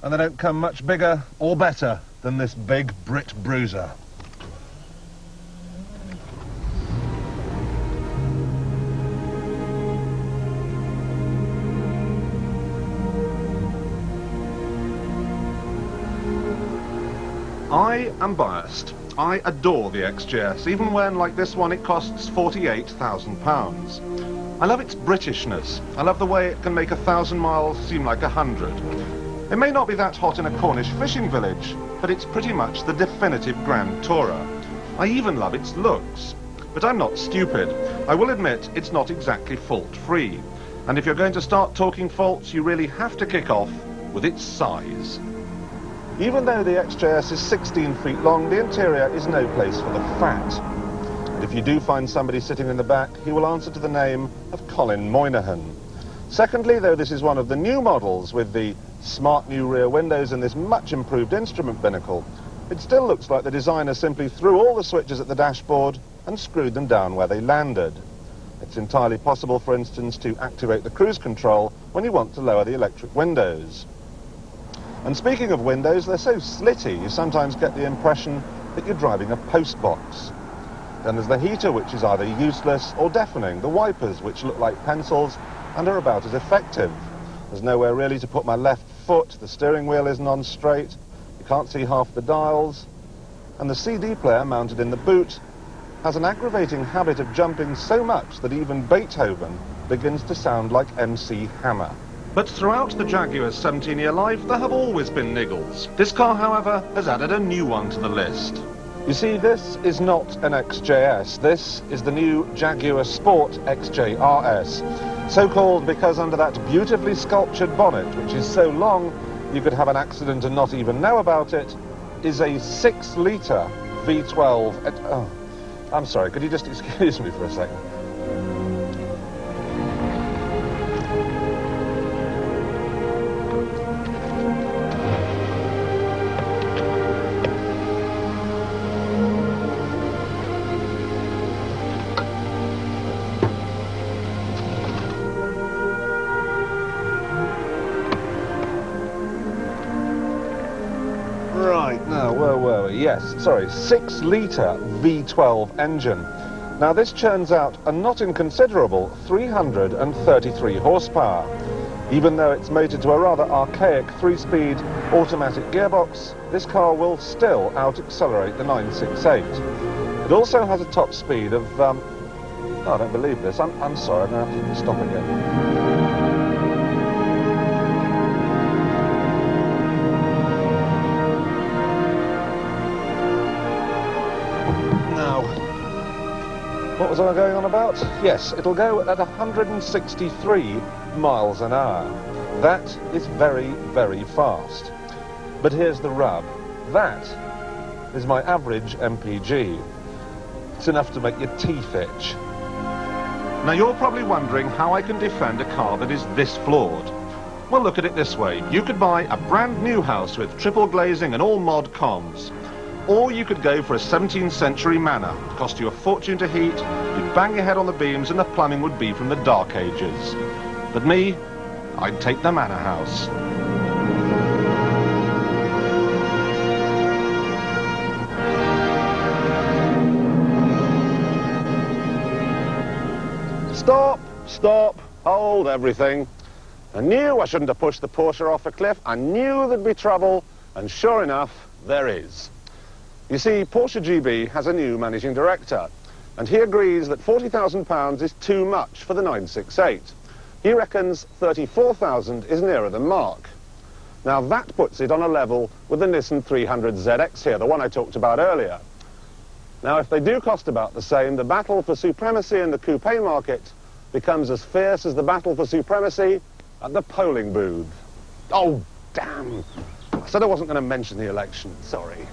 and they don't come much bigger or better than this big Brit bruiser. I am biased. I adore the XJRS, even when, like this one, it costs £48,000. I love its Britishness. I love the way it can make 1,000 miles seem like 100. It may not be that hot in a Cornish fishing village, but it's pretty much the definitive Grand Tourer. I even love its looks. But I'm not stupid. I will admit it's not exactly fault-free. And if you're going to start talking faults, you really have to kick off with its size. Even though the XJRS is 16 feet long, the interior is no place for the fat. And if you do find somebody sitting in the back, he will answer to the name of Colin Moynihan. Secondly, though this is one of the new models with the smart new rear windows and this much improved instrument binnacle, it still looks like the designer simply threw all the switches at the dashboard and screwed them down where they landed. It's entirely possible, for instance, to activate the cruise control when you want to lower the electric windows. And speaking of windows, they're so slitty, you sometimes get the impression that you're driving a postbox. Then there's the heater, which is either useless or deafening, the wipers, which look like pencils and are about as effective. There's nowhere really to put my left foot, the steering wheel isn't on straight, you can't see half the dials, and the CD player mounted in the boot has an aggravating habit of jumping so much that even Beethoven begins to sound like MC Hammer. But throughout the Jaguar's 17-year life, there have always been niggles. This car, however, has added a new one to the list. You see, this is not an XJRS. This is the new Jaguar Sport XJRS. So called because under that beautifully sculptured bonnet, which is so long you could have an accident and not even know about it, is a 6-litre V12... Oh, I'm sorry, could you just excuse me for a second? Right, now, where were we? Yes, sorry, 6-litre V12 engine. Now, this churns out a not inconsiderable 333 horsepower. Even though it's mated to a rather archaic 3-speed automatic gearbox, this car will still out-accelerate the 968. It also has a top speed of, oh, I don't believe this. I'm sorry, I'm going to have to stop again. What was I going on about? Yes, it'll go at 163 miles an hour. That is very, very fast. But here's the rub. That is my average MPG. It's enough to make your teeth itch. Now you're probably wondering how I can defend a car that is this flawed. Well, look at it this way. You could buy a brand new house with triple glazing and all mod cons. Or you could go for a 17th century manor. It'd cost you a fortune to heat, you'd bang your head on the beams and the plumbing would be from the Dark Ages. But me, I'd take the manor house. Stop, stop, hold everything. I knew I shouldn't have pushed the Porsche off a cliff. I knew there'd be trouble, and sure enough, there is. You see, Porsche GB has a new managing director, and he agrees that £40,000 is too much for the 968. He reckons 34,000 is nearer the mark. Now that puts it on a level with the Nissan 300ZX here, the one I talked about earlier. Now if they do cost about the same, the battle for supremacy in the coupe market becomes as fierce as the battle for supremacy at the polling booth. Oh, damn! I said I wasn't going to mention the election, sorry.